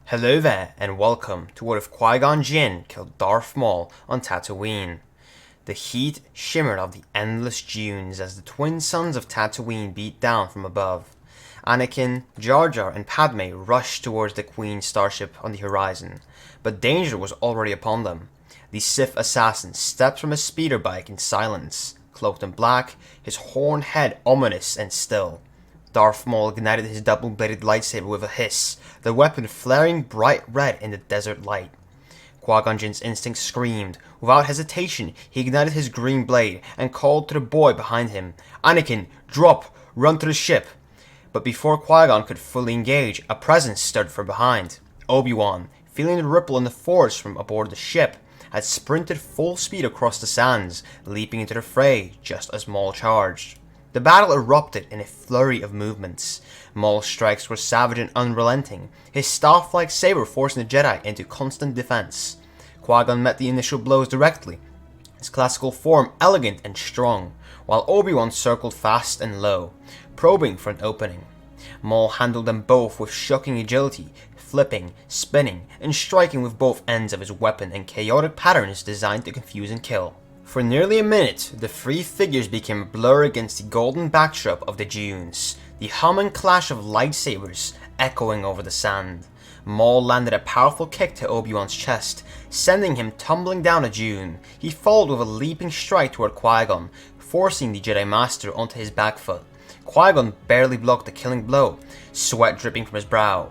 Hello there, and welcome to what if Qui-Gon Jinn killed Darth Maul on Tatooine. The heat shimmered off the endless dunes as the twin suns of Tatooine beat down from above. Anakin, Jar Jar, and Padme rushed towards the Queen's starship on the horizon, but danger was already upon them. The Sith assassin stepped from his speeder bike in silence, cloaked in black, his horned head ominous and still. Darth Maul ignited his double-bladed lightsaber with a hiss, the weapon flaring bright red in the desert light. Qui-Gon Jinn's instinct screamed. Without hesitation, he ignited his green blade and called to the boy behind him, "Anakin, drop! Run to the ship!" But before Qui-Gon could fully engage, a presence stood from behind. Obi-Wan, feeling the ripple in the Force from aboard the ship, had sprinted full speed across the sands, leaping into the fray just as Maul charged. The battle erupted in a flurry of movements. Maul's strikes were savage and unrelenting, his staff-like saber forcing the Jedi into constant defense. Qui-Gon met the initial blows directly, his classical form elegant and strong, while Obi-Wan circled fast and low, probing for an opening. Maul handled them both with shocking agility, flipping, spinning, and striking with both ends of his weapon in chaotic patterns designed to confuse and kill. For nearly a minute, the three figures became a blur against the golden backdrop of the dunes, the hum and clash of lightsabers echoing over the sand. Maul landed a powerful kick to Obi-Wan's chest, sending him tumbling down a dune. He followed with a leaping strike toward Qui-Gon, forcing the Jedi Master onto his back foot. Qui-Gon barely blocked the killing blow, sweat dripping from his brow.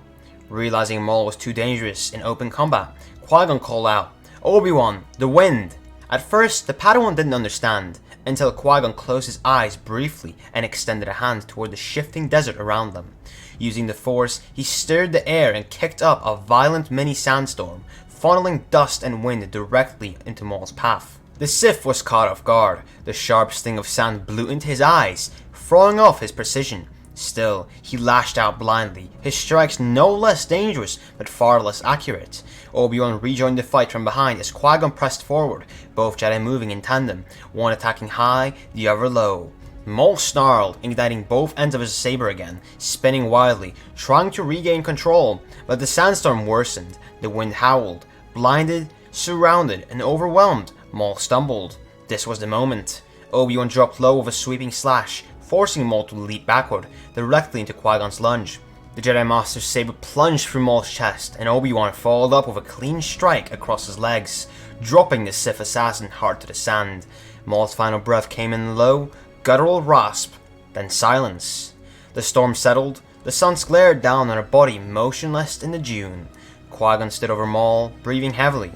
Realizing Maul was too dangerous in open combat, Qui-Gon called out, "Obi-Wan, the wind!" At first, the Padawan didn't understand, until Qui-Gon closed his eyes briefly and extended a hand toward the shifting desert around them. Using the Force, he stirred the air and kicked up a violent mini sandstorm, funneling dust and wind directly into Maul's path. The Sith was caught off guard. The sharp sting of sand blew into his eyes, throwing off his precision. Still, he lashed out blindly, his strikes no less dangerous but far less accurate. Obi-Wan rejoined the fight from behind as Qui-Gon pressed forward, both Jedi moving in tandem, one attacking high, the other low. Maul snarled, igniting both ends of his saber again, spinning wildly, trying to regain control, but the sandstorm worsened, the wind howled. Blinded, surrounded, and overwhelmed, Maul stumbled. This was the moment. Obi-Wan dropped low with a sweeping slash, forcing Maul to leap backward, directly into Qui-Gon's lunge. The Jedi Master's saber plunged through Maul's chest, and Obi-Wan followed up with a clean strike across his legs, dropping the Sith assassin hard to the sand. Maul's final breath came in low, guttural rasp, then silence. The storm settled, the suns glared down on a body motionless in the dune. Qui-Gon stood over Maul, breathing heavily.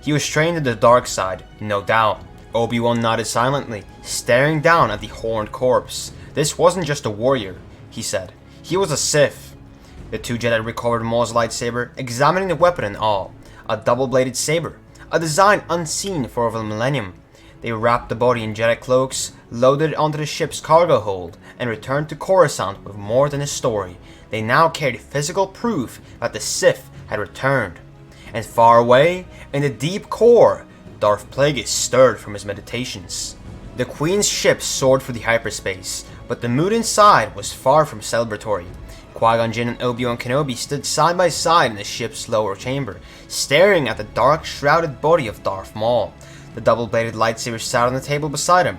He was trained in the dark side, no doubt. Obi-Wan nodded silently, staring down at the horned corpse. "This wasn't just a warrior," he said. "He was a Sith." The two Jedi recovered Maul's lightsaber, examining the weapon in awe. A double-bladed saber, a design unseen for over a millennium. They wrapped the body in Jedi cloaks, loaded it onto the ship's cargo hold, and returned to Coruscant with more than a story. They now carried physical proof that the Sith had returned. And far away, in the deep core, Darth Plagueis stirred from his meditations. The Queen's ship soared through the hyperspace, but the mood inside was far from celebratory. Qui-Gon Jinn and Obi-Wan Kenobi stood side by side in the ship's lower chamber, staring at the dark, shrouded body of Darth Maul. The double-bladed lightsaber sat on the table beside him,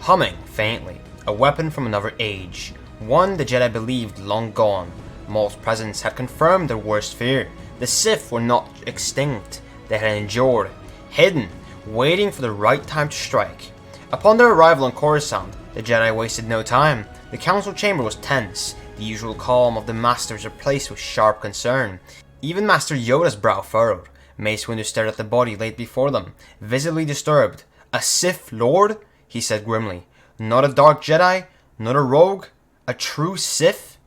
humming faintly, a weapon from another age, one the Jedi believed long gone. Maul's presence had confirmed their worst fear. The Sith were not extinct, they had endured, hidden, waiting for the right time to strike. Upon their arrival on Coruscant, the Jedi wasted no time. The council chamber was tense, the usual calm of the Masters replaced with sharp concern. Even Master Yoda's brow furrowed. Mace Windu stared at the body laid before them, visibly disturbed. "A Sith Lord?" he said grimly. "Not a dark Jedi? Not a rogue? A true Sith?"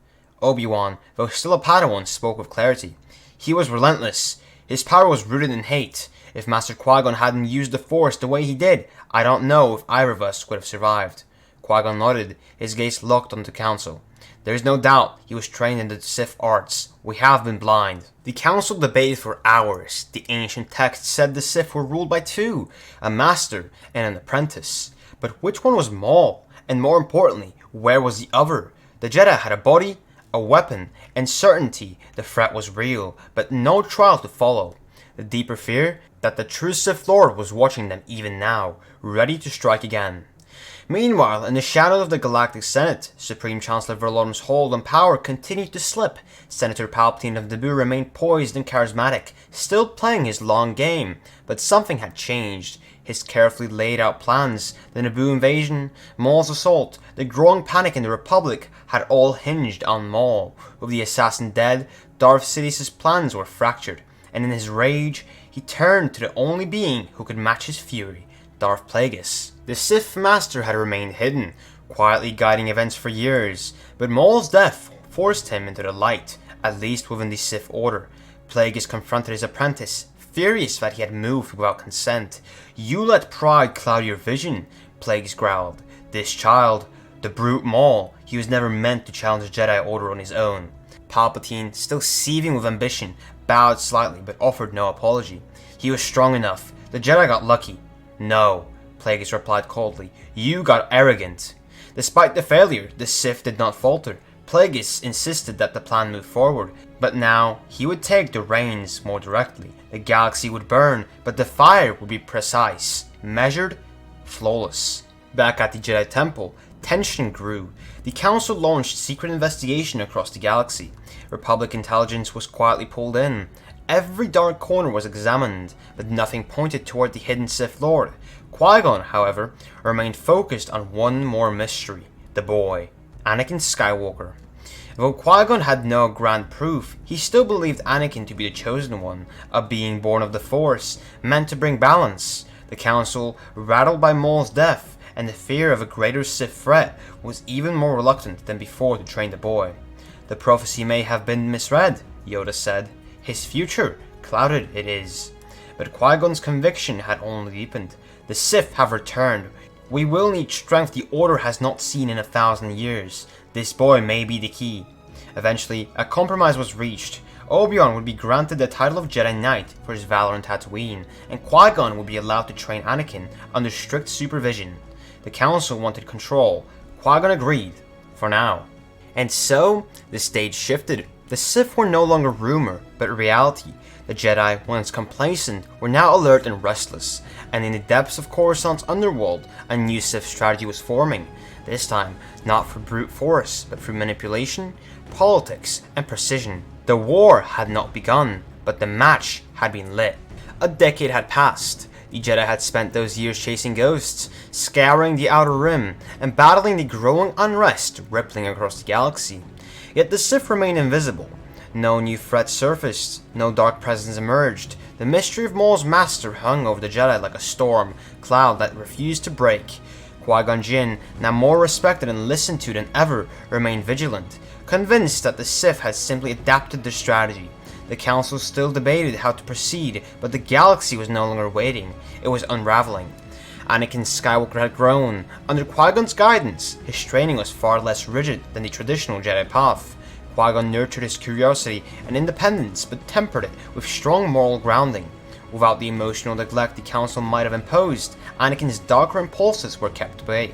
Obi-Wan, though still a Padawan, spoke with clarity. "He was relentless. His power was rooted in hate. If Master Qui-Gon hadn't used the Force the way he did, I don't know if either of us would have survived." Qui-Gon nodded, his gaze locked on the council. "There is no doubt he was trained in the Sith arts. We have been blind." The council debated for hours. The ancient text said the Sith were ruled by two, a master and an apprentice. But which one was Maul? And more importantly, where was the other? The Jedi had a body, a weapon, and certainty the threat was real, but no trial to follow. The deeper fear that the true Sith Lord was watching them even now, ready to strike again. Meanwhile, in the shadows of the Galactic Senate, Supreme Chancellor Verlorum's hold on power continued to slip. Senator Palpatine of Naboo remained poised and charismatic, still playing his long game, but something had changed. His carefully laid out plans, the Naboo invasion, Maul's assault, the growing panic in the Republic had all hinged on Maul. With the assassin dead, Darth Sidious's plans were fractured, and in his rage, he turned to the only being who could match his fury, Darth Plagueis. The Sith Master had remained hidden, quietly guiding events for years, but Maul's death forced him into the light, at least within the Sith Order. Plagueis confronted his apprentice, furious that he had moved without consent. "You let pride cloud your vision," Plagueis growled. "This child, the brute Maul, he was never meant to challenge the Jedi Order on his own." Palpatine, still seething with ambition, bowed slightly but offered no apology. "He was strong enough. The Jedi got lucky." "No," Plagueis replied coldly. "You got arrogant." Despite the failure, the Sith did not falter. Plagueis insisted that the plan move forward, but now he would take the reins more directly. The galaxy would burn, but the fire would be precise, measured, flawless. Back at the Jedi Temple, tension grew. The Council launched secret investigation across the galaxy. Republic intelligence was quietly pulled in. Every dark corner was examined, but nothing pointed toward the hidden Sith Lord. Qui-Gon, however, remained focused on one more mystery: the boy, Anakin Skywalker. Though Qui-Gon had no grand proof, he still believed Anakin to be the chosen one, a being born of the Force, meant to bring balance. The Council, rattled by Maul's death and the fear of a greater Sith threat, was even more reluctant than before to train the boy. "The prophecy may have been misread," Yoda said. "His future, clouded it is." But Qui-Gon's conviction had only deepened. "The Sith have returned. We will need strength the Order has not seen in 1,000 years. This boy may be the key." Eventually, a compromise was reached. Obi-Wan would be granted the title of Jedi Knight for his valor on Tatooine, and Qui-Gon would be allowed to train Anakin under strict supervision. The Council wanted control. Qui-Gon agreed, for now. And so, the stage shifted. The Sith were no longer rumor, but reality. The Jedi, once complacent, were now alert and restless, and in the depths of Coruscant's underworld, a new Sith strategy was forming. This time, not through brute force, but through manipulation, politics, and precision. The war had not begun, but the match had been lit. A decade had passed. The Jedi had spent those years chasing ghosts, scouring the Outer Rim, and battling the growing unrest rippling across the galaxy. Yet the Sith remained invisible. No new threat surfaced, no dark presence emerged. The mystery of Maul's master hung over the Jedi like a storm cloud that refused to break. Qui Gon Jinn, now more respected and listened to than ever, remained vigilant, convinced that the Sith had simply adapted their strategy. The Council still debated how to proceed, but the galaxy was no longer waiting, it was unraveling. Anakin Skywalker had grown. Under Qui-Gon's guidance, his training was far less rigid than the traditional Jedi path. Qui-Gon nurtured his curiosity and independence, but tempered it with strong moral grounding. Without the emotional neglect the Council might have imposed, Anakin's darker impulses were kept at bay.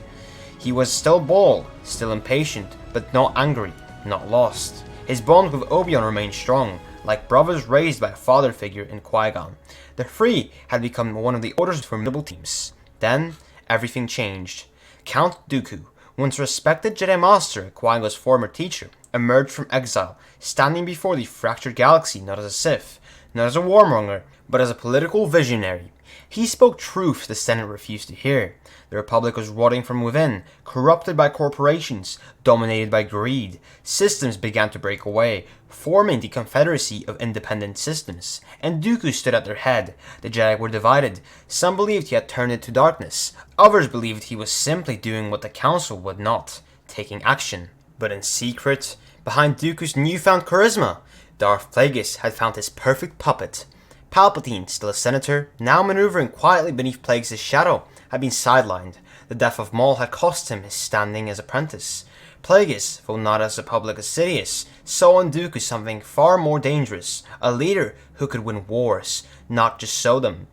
He was still bold, still impatient, but not angry, not lost. His bond with Obi-Wan remained strong, like brothers raised by a father figure in Qui-Gon. The three had become one of the Order's formidable teams. Then, everything changed. Count Dooku, once respected Jedi Master, Qui-Gon's former teacher, emerged from exile, standing before the fractured galaxy not as a Sith, not as a warmonger, but as a political visionary. He spoke truth the Senate refused to hear. The Republic was rotting from within, corrupted by corporations, dominated by greed. Systems began to break away, forming the Confederacy of Independent Systems, and Dooku stood at their head. The Jedi were divided. Some believed he had turned into darkness. Others believed he was simply doing what the Council would not, taking action. But in secret, behind Dooku's newfound charisma, Darth Plagueis had found his perfect puppet. Palpatine, still a senator, now maneuvering quietly beneath Plagueis' shadow, had been sidelined. The death of Maul had cost him his standing as apprentice. Plagueis, though not as public as Sidious, saw in Dooku something far more dangerous, a leader who could win wars, not just sow them.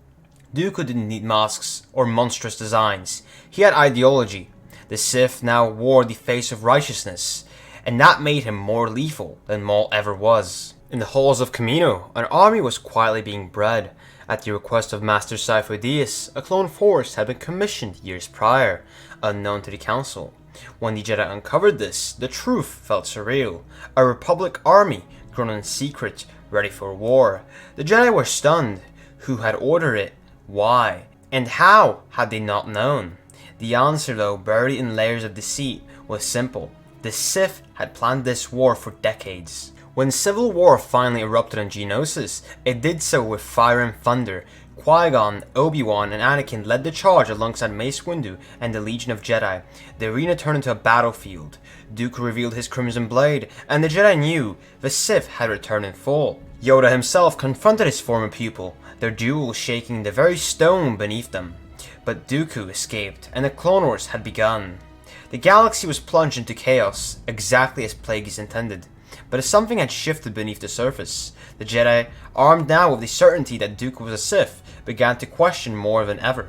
Dooku didn't need masks or monstrous designs. He had ideology. The Sith now wore the face of righteousness, and that made him more lethal than Maul ever was. In the halls of Kamino, an army was quietly being bred. At the request of Master Sidious, a clone force had been commissioned years prior, unknown to the Council. When the Jedi uncovered this, the truth felt surreal. A Republic army, grown in secret, ready for war. The Jedi were stunned. Who had ordered it? Why? And how had they not known? The answer, though buried in layers of deceit, was simple. The Sith had planned this war for decades. When civil war finally erupted on Geonosis, it did so with fire and thunder. Qui-Gon, Obi-Wan, and Anakin led the charge alongside Mace Windu and the Legion of Jedi. The arena turned into a battlefield. Dooku revealed his Crimson Blade, and the Jedi knew the Sith had returned in full. Yoda himself confronted his former pupil, their duel shaking the very stone beneath them. But Dooku escaped, and the Clone Wars had begun. The galaxy was plunged into chaos, exactly as Plagueis intended. But something had shifted beneath the surface. The Jedi, armed now with the certainty that Dooku was a Sith, began to question more than ever.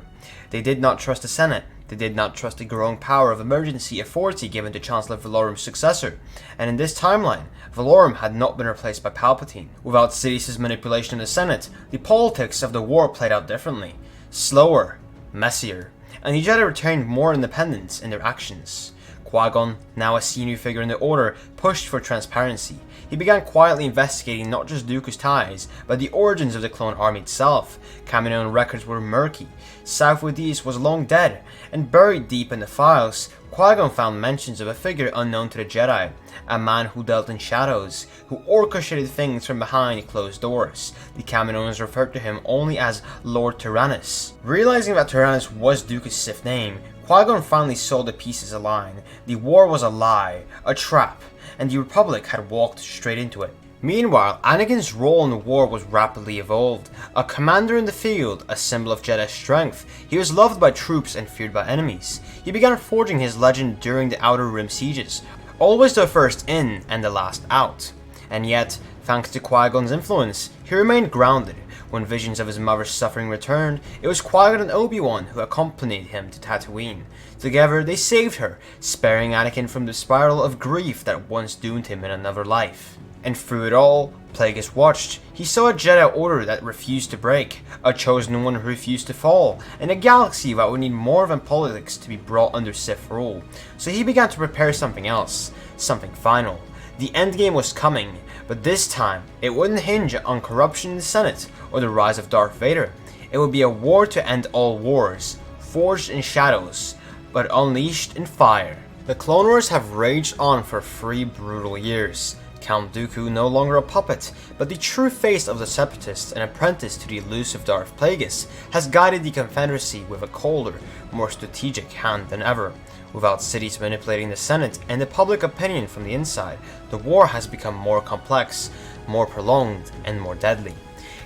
They did not trust the Senate. They did not trust the growing power of emergency authority given to Chancellor Valorum's successor. And in this timeline, Valorum had not been replaced by Palpatine. Without Sidious's manipulation of the Senate, the politics of the war played out differently. Slower, messier, and the Jedi retained more independence in their actions. Qui-Gon, now a senior figure in the Order, pushed for transparency. He began quietly investigating not just Dooku's ties, but the origins of the clone army itself. Kaminoan records were murky. Sidious was long dead, and buried deep in the files, Qui-Gon found mentions of a figure unknown to the Jedi, a man who dealt in shadows, who orchestrated things from behind closed doors. The Kaminoans referred to him only as Lord Tyrannus. Realizing that Tyrannus was Dooku's Sith name, Qui-Gon finally saw the pieces align. The war was a lie, a trap, and the Republic had walked straight into it. Meanwhile, Anakin's role in the war was rapidly evolved. A commander in the field, a symbol of Jedi strength, he was loved by troops and feared by enemies. He began forging his legend during the Outer Rim sieges, always the first in and the last out. And yet, thanks to Qui-Gon's influence, he remained grounded. When visions of his mother's suffering returned, it was Qui-Gon and Obi-Wan who accompanied him to Tatooine. Together, they saved her, sparing Anakin from the spiral of grief that once doomed him in another life. And through it all, Plagueis watched. He saw a Jedi Order that refused to break, a chosen one who refused to fall, and a galaxy that would need more than politics to be brought under Sith rule. So he began to prepare something else, something final. The endgame was coming, but this time, it wouldn't hinge on corruption in the Senate or the rise of Darth Vader. It would be a war to end all wars, forged in shadows, but unleashed in fire. The Clone Wars have raged on for 3 brutal years. Count Dooku no longer a puppet, but the true face of the Separatists and apprentice to the elusive Darth Plagueis, has guided the Confederacy with a colder, more strategic hand than ever. Without Sidious manipulating the Senate and the public opinion from the inside, the war has become more complex, more prolonged, and more deadly.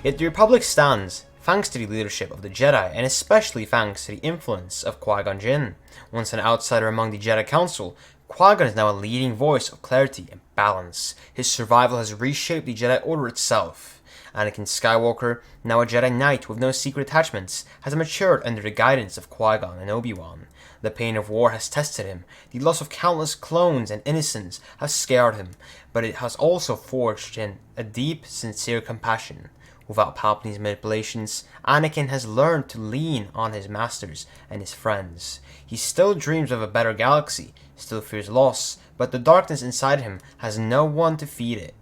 Yet the Republic stands, thanks to the leadership of the Jedi, and especially thanks to the influence of Qui Gon Jinn. Once an outsider among the Jedi Council, Qui-Gon is now a leading voice of clarity and balance. His survival has reshaped the Jedi Order itself. Anakin Skywalker, now a Jedi Knight with no secret attachments, has matured under the guidance of Qui-Gon and Obi-Wan. The pain of war has tested him. The loss of countless clones and innocents has scarred him, but it has also forged in a deep, sincere compassion. Without Palpatine's manipulations, Anakin has learned to lean on his masters and his friends. He still dreams of a better galaxy, still fears loss, but the darkness inside him has no one to feed it.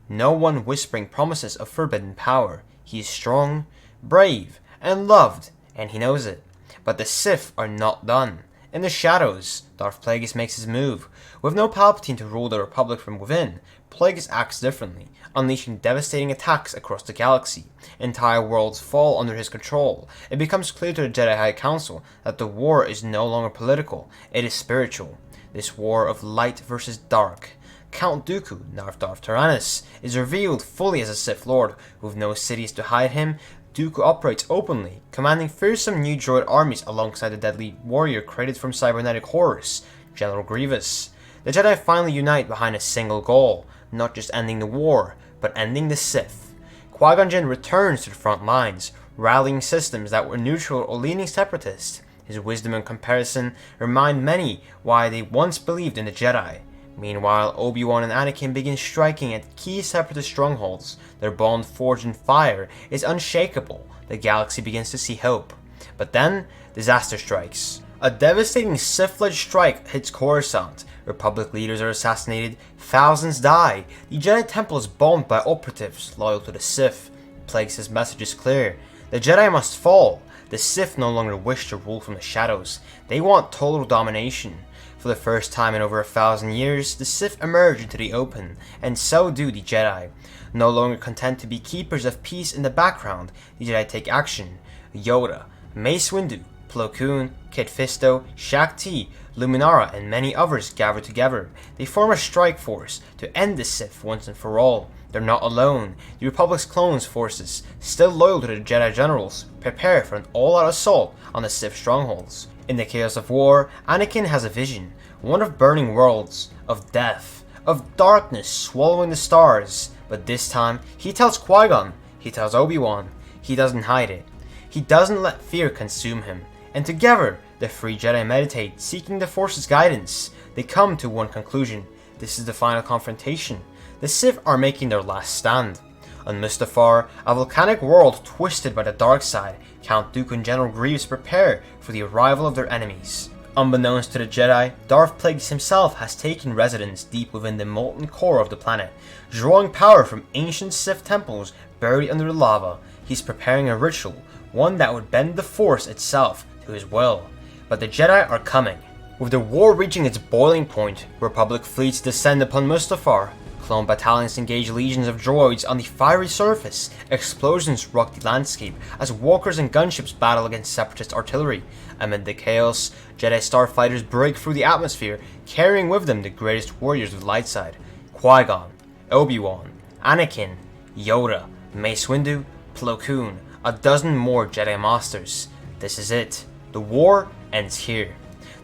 No one whispering promises of forbidden power. He is strong, brave, and loved, and he knows it. But the Sith are not done. In the shadows, Darth Plagueis makes his move. With no Palpatine to rule the Republic from within, Plagueis acts differently, unleashing devastating attacks across the galaxy. Entire worlds fall under his control. It becomes clear to the Jedi High Council that the war is no longer political, it is spiritual. This war of light versus dark. Count Dooku, now Darth Tyrannus, is revealed fully as a Sith Lord. With no Sidious to hide him, Dooku operates openly, commanding fearsome new droid armies alongside the deadly warrior created from cybernetic horrors, General Grievous. The Jedi finally unite behind a single goal, not just ending the war, but ending the Sith. Qui-Gon Jinn returns to the front lines, rallying systems that were neutral or leaning separatist. His wisdom and comparison remind many why they once believed in the Jedi. Meanwhile, Obi-Wan and Anakin begin striking at key separatist strongholds. Their bond forged in fire is unshakable. The galaxy begins to see hope. But then, disaster strikes. A devastating Sith-led strike hits Coruscant. Republic leaders are assassinated, thousands die. The Jedi Temple is bombed by operatives loyal to the Sith. Plagueis' message is clear. The Jedi must fall. The Sith no longer wish to rule from the shadows. They want total domination. For the first time in over 1,000 years, the Sith emerge into the open, and so do the Jedi. No longer content to be keepers of peace in the background, the Jedi take action. Yoda, Mace Windu, Plo Koon, Kit Fisto, Shaak Ti, Luminara, and many others gather together. They form a strike force to end the Sith once and for all. They're not alone. The Republic's clones forces, still loyal to the Jedi generals, prepare for an all-out assault on the Sith strongholds. In the chaos of war, Anakin has a vision, one of burning worlds, of death, of darkness swallowing the stars. But this time, he tells Qui-Gon, he tells Obi-Wan, he doesn't hide it. He doesn't let fear consume him. And together, the three Jedi meditate, seeking the Force's guidance. They come to one conclusion. This is the final confrontation. The Sith are making their last stand. On Mustafar, a volcanic world twisted by the dark side, Count Dooku and General Grievous prepare for the arrival of their enemies. Unbeknownst to the Jedi, Darth Plagueis himself has taken residence deep within the molten core of the planet, drawing power from ancient Sith temples buried under the lava. He's preparing a ritual, one that would bend the Force itself to his will. But the Jedi are coming. With the war reaching its boiling point, Republic fleets descend upon Mustafar. Clone battalions engage legions of droids on the fiery surface. Explosions rock the landscape as walkers and gunships battle against separatist artillery. Amid the chaos, Jedi starfighters break through the atmosphere, carrying with them the greatest warriors of the light side. Qui-Gon, Obi-Wan, Anakin, Yoda, Mace Windu, Plo Koon, a dozen more Jedi Masters. This is it. The war ends here.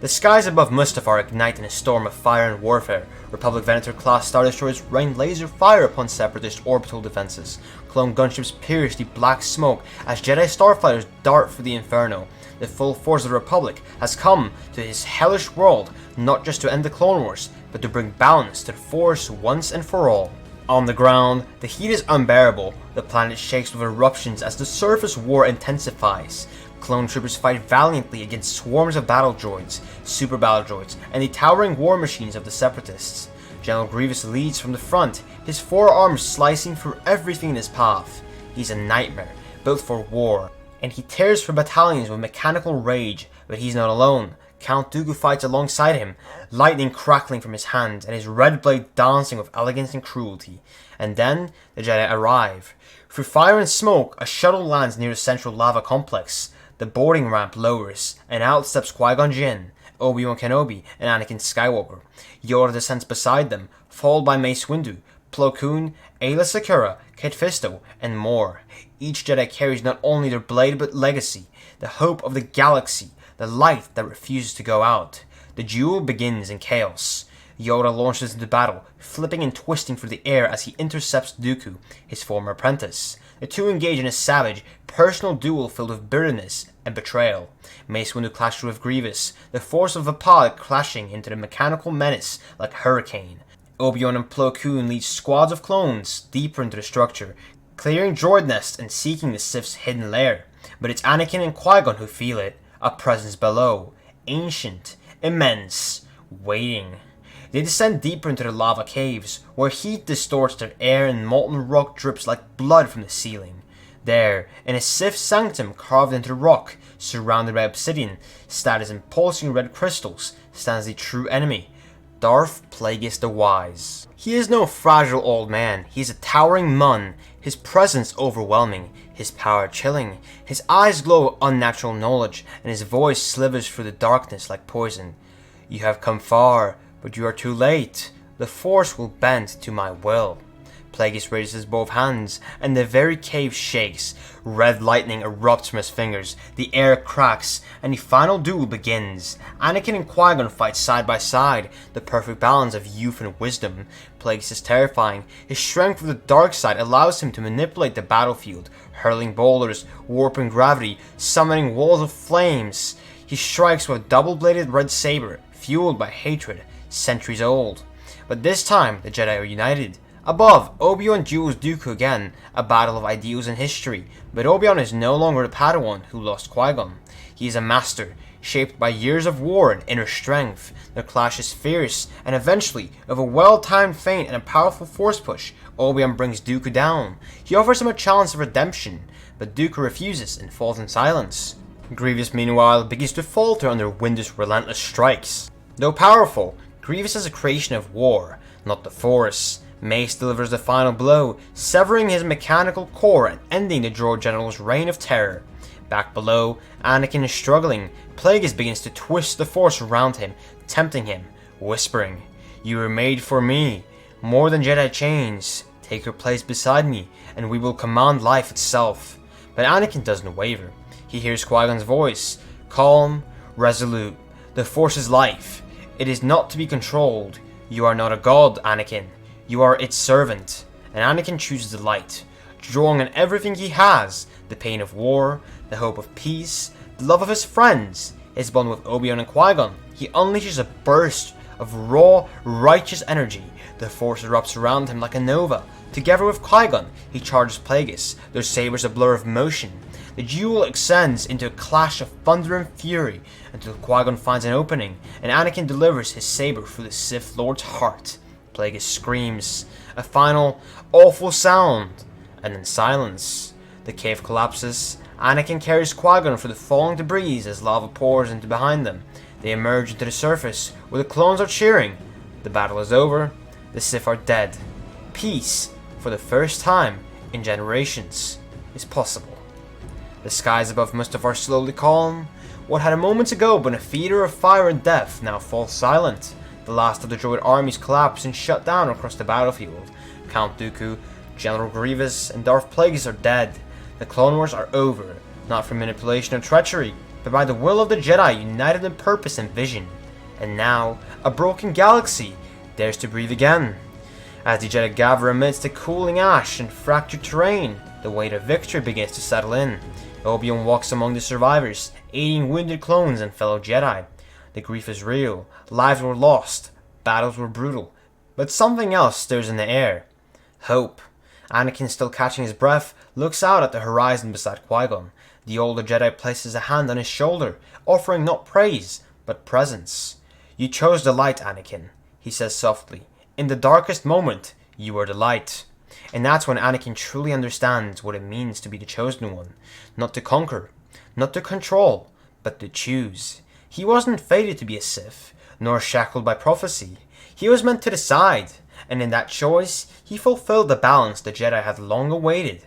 The skies above Mustafar ignite in a storm of fire and warfare. Republic Venator-class Star Destroyers rain laser fire upon Separatist orbital defenses. Clone gunships pierce the black smoke as Jedi starfighters dart through the inferno. The full force of the Republic has come to this hellish world, not just to end the Clone Wars, but to bring balance to the Force once and for all. On the ground, the heat is unbearable. The planet shakes with eruptions as the surface war intensifies. Clone troopers fight valiantly against swarms of battle droids, super battle droids, and the towering war machines of the Separatists. General Grievous leads from the front, his four arms slicing through everything in his path. He's a nightmare, built for war, and he tears through battalions with mechanical rage, but he's not alone. Count Dooku fights alongside him, lightning crackling from his hand, and his red blade dancing with elegance and cruelty. And then, the Jedi arrive. Through fire and smoke, a shuttle lands near the central lava complex. The boarding ramp lowers, and out steps Qui-Gon Jinn, Obi-Wan Kenobi, and Anakin Skywalker. Yoda descends beside them, followed by Mace Windu, Plo Koon, Aayla Secura, Kit Fisto, and more. Each Jedi carries not only their blade but legacy, the hope of the galaxy, the light that refuses to go out. The duel begins in chaos. Yoda launches into battle, flipping and twisting through the air as he intercepts Dooku, his former apprentice. The two engage in a savage, personal duel filled with bitterness and betrayal. Mace Windu clashes with Grievous, the force of the pod clashing into the mechanical menace like a hurricane. Obi-Wan and Plo Koon lead squads of clones deeper into the structure, clearing droid nests and seeking the Sith's hidden lair. But it's Anakin and Qui-Gon who feel it, a presence below, ancient, immense, waiting. They descend deeper into the lava caves, where heat distorts their air and molten rock drips like blood from the ceiling. There, in a Sith sanctum carved into the rock, surrounded by obsidian, status and pulsing red crystals, stands the true enemy, Darth Plagueis the Wise. He is no fragile old man, he is a towering Mun, his presence overwhelming, his power chilling, his eyes glow with unnatural knowledge, and his voice slithers through the darkness like poison. You have come far, but you are too late. The Force will bend to my will. Plagueis raises both hands, and the very cave shakes. Red lightning erupts from his fingers, the air cracks, and the final duel begins. Anakin and Qui-Gon fight side by side, the perfect balance of youth and wisdom. Plagueis is terrifying. His strength with the dark side allows him to manipulate the battlefield, hurling boulders, warping gravity, summoning walls of flames. He strikes with a double-bladed red saber, fueled by hatred, centuries old. But this time, the Jedi are united. Above, Obi-Wan duels Dooku again, a battle of ideals and history, but Obi-Wan is no longer the Padawan who lost Qui-Gon. He is a master, shaped by years of war and inner strength. Their clash is fierce, and eventually, with a well-timed feint and a powerful force push, Obi-Wan brings Dooku down. He offers him a chance of redemption, but Dooku refuses and falls in silence. Grievous, meanwhile, begins to falter under Windu's relentless strikes. Though powerful, Grievous is a creation of war, not the Force. Mace delivers the final blow, severing his mechanical core and ending the droid general's reign of terror. Back below, Anakin is struggling. Plagueis begins to twist the Force around him, tempting him, whispering, "You were made for me. More than Jedi chains. Take your place beside me, and we will command life itself." But Anakin doesn't waver. He hears Qui-Gon's voice, calm, resolute. "The Force is life. It is not to be controlled. You are not a god, Anakin. You are its servant." And Anakin chooses the light, drawing on everything he has, the pain of war, the hope of peace, the love of his friends, his bond with Obi-Wan and Qui-Gon. He unleashes a burst of raw, righteous energy. The Force erupts around him like a nova. Together with Qui-Gon, he charges Plagueis, their sabers a blur of motion. The duel extends into a clash of thunder and fury until Qui-Gon finds an opening, and Anakin delivers his saber through the Sith Lord's heart. Plagueis screams, a final, awful sound, and then silence. The cave collapses. Anakin carries Qui-Gon through the falling debris as lava pours into behind them. They emerge into the surface, where the clones are cheering. The battle is over. The Sith are dead. Peace, for the first time in generations, is possible. The skies above Mustafar slowly calm. What had moments ago been a theater of fire and death now falls silent. The last of the droid armies collapse and shut down across the battlefield. Count Dooku, General Grievous, and Darth Plagueis are dead. The Clone Wars are over, not through manipulation or treachery, but by the will of the Jedi united in purpose and vision. And now, a broken galaxy dares to breathe again. As the Jedi gather amidst the cooling ash and fractured terrain, the weight of victory begins to settle in. Obi-Wan walks among the survivors, aiding wounded clones and fellow Jedi. The grief is real, lives were lost, battles were brutal, but something else stirs in the air. Hope. Anakin, still catching his breath, looks out at the horizon beside Qui-Gon. The older Jedi places a hand on his shoulder, offering not praise, but presence. "You chose the light, Anakin," he says softly. "In the darkest moment, you were the light." And that's when Anakin truly understands what it means to be the chosen one. Not to conquer, not to control, but to choose. He wasn't fated to be a Sith, nor shackled by prophecy. He was meant to decide, and in that choice, he fulfilled the balance the Jedi had long awaited.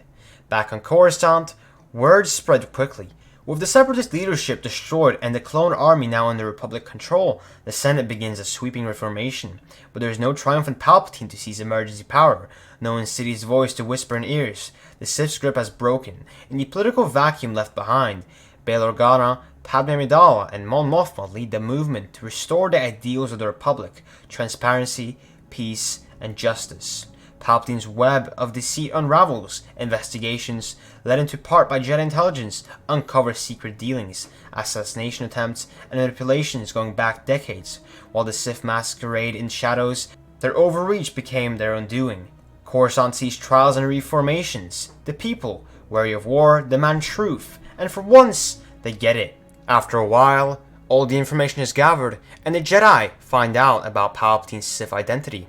Back on Coruscant, word spread quickly. With the Separatist leadership destroyed and the clone army now under Republic control, the Senate begins a sweeping reformation. But there is no triumphant Palpatine to seize emergency power, no Sidious voice to whisper in ears. The Sith's grip has broken. In the political vacuum left behind, Bail Organa, Padme Amidala, and Mon Mothma lead the movement to restore the ideals of the Republic: transparency, peace, and justice. Palpatine's web of deceit unravels. Investigations, led into part by Jedi intelligence, uncover secret dealings, assassination attempts, and manipulations going back decades. While the Sith masquerade in shadows, their overreach became their undoing. Coruscant sees trials and reformations. The people, weary of war, demand truth, and for once, they get it. After a while, all the information is gathered, and the Jedi find out about Palpatine's Sith identity.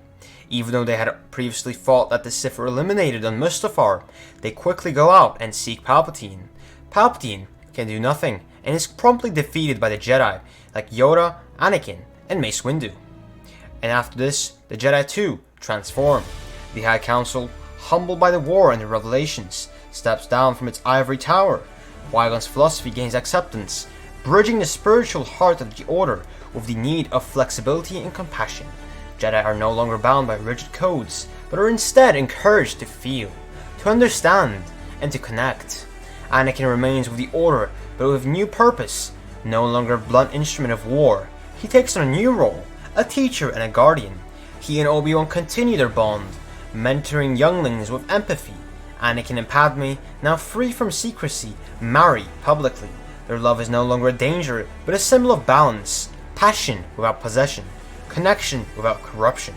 Even though they had previously thought that the Sith were eliminated on Mustafar, they quickly go out and seek Palpatine. Palpatine can do nothing, and is promptly defeated by the Jedi, like Yoda, Anakin, and Mace Windu. And after this, the Jedi too transform. The High Council, humbled by the war and the revelations, steps down from its ivory tower. Qui-Gon's philosophy gains acceptance, bridging the spiritual heart of the Order with the need of flexibility and compassion. Jedi are no longer bound by rigid codes, but are instead encouraged to feel, to understand, and to connect. Anakin remains with the Order, but with new purpose. No longer a blunt instrument of war, he takes on a new role, a teacher and a guardian. He and Obi-Wan continue their bond, mentoring younglings with empathy. Anakin and Padme, now free from secrecy, marry publicly. Their love is no longer a danger, but a symbol of balance, passion without possession, connection without corruption.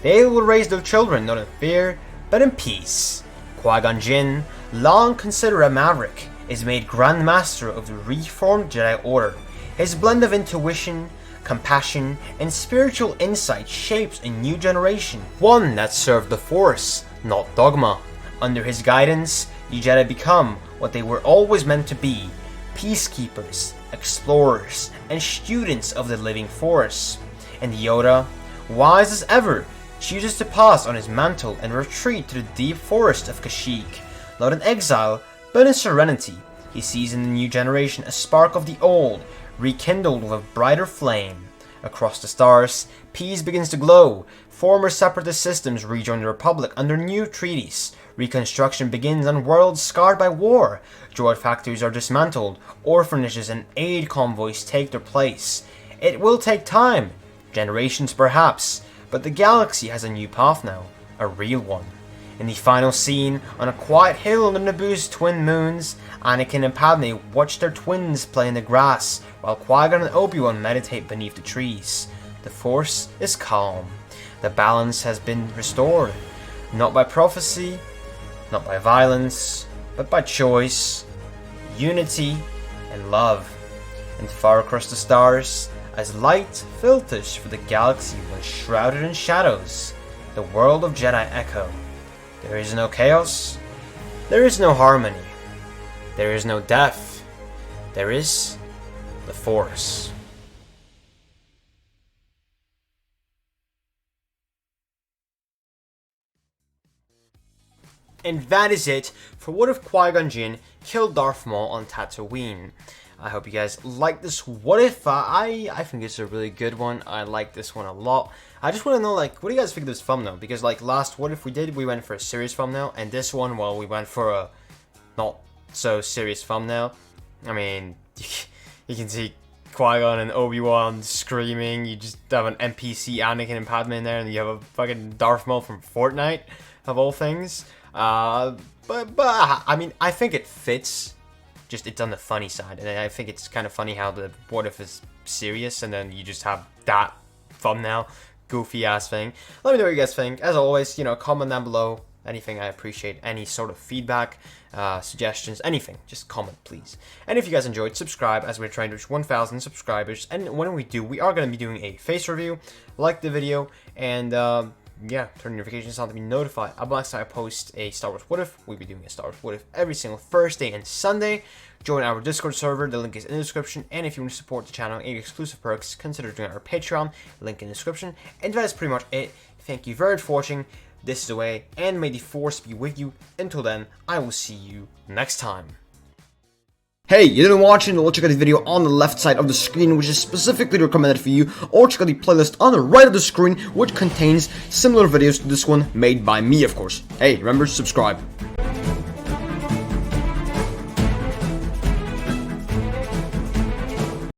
They will raise their children not in fear, but in peace. Qui-Gon Jinn, long considered a maverick, is made Grand Master of the reformed Jedi Order. His blend of intuition, compassion, and spiritual insight shapes a new generation, one that served the Force, not dogma. Under his guidance, the Jedi become what they were always meant to be: peacekeepers, explorers, and students of the living Force. And Yoda, wise as ever, chooses to pass on his mantle and retreat to the deep forest of Kashyyyk. Not in exile, but in serenity. He sees in the new generation a spark of the old, rekindled with a brighter flame. Across the stars, peace begins to glow. Former separatist systems rejoin the Republic under new treaties. Reconstruction begins on worlds scarred by war. Droid factories are dismantled. Orphanages and aid convoys take their place. It will take time, generations perhaps, but the galaxy has a new path now, a real one. In the final scene, on a quiet hill under Naboo's twin moons, Anakin and Padme watch their twins play in the grass, while Qui-Gon and Obi-Wan meditate beneath the trees. The Force is calm. The balance has been restored, not by prophecy, not by violence, but by choice, unity, and love. And far across the stars, as light filters for the galaxy once shrouded in shadows, the world of Jedi echo. There is no chaos, there is no harmony, there is no death, there is the Force. And that is it for what if Qui-Gon Jinn killed Darth Maul on Tatooine. I hope you guys like this what if. I think it's a really good one. I like this one a lot. I just want to know, like, what do you guys think of this thumbnail? Because, like, last what if we went for a serious thumbnail, and this one, well, we went for a not so serious thumbnail. I mean, you can see Qui-Gon and Obi-Wan screaming. You just have an NPC Anakin and Padme in there, and you have a fucking Darth Maul from Fortnite, of all things. But I mean, I think it fits. Just it's on the funny side, and I think it's kind of funny how the what if is serious, and then you just have that thumbnail, goofy ass thing. Let me know what you guys think. As always, you know, comment down below. Anything, I appreciate any sort of feedback, suggestions, anything. Just comment, please. And if you guys enjoyed, subscribe, as we're trying to reach 1,000 subscribers. And when we do, we are going to be doing a face review. Like the video, and yeah, turn notifications on to be notified. Next time I post a Star Wars What If, we'll be doing a Star Wars What If every single Thursday and Sunday. Join our Discord server, the link is in the description. And if you want to support the channel and exclusive perks, consider joining our Patreon, link in the description. And that is pretty much it. Thank you very much for watching. This is the way, and may the Force be with you. Until then, I will see you next time. Hey, you didn't watch it? Well, check out the video on the left side of the screen, which is specifically recommended for you, or check out the playlist on the right of the screen, which contains similar videos to this one, made by me, of course. Hey, remember, subscribe.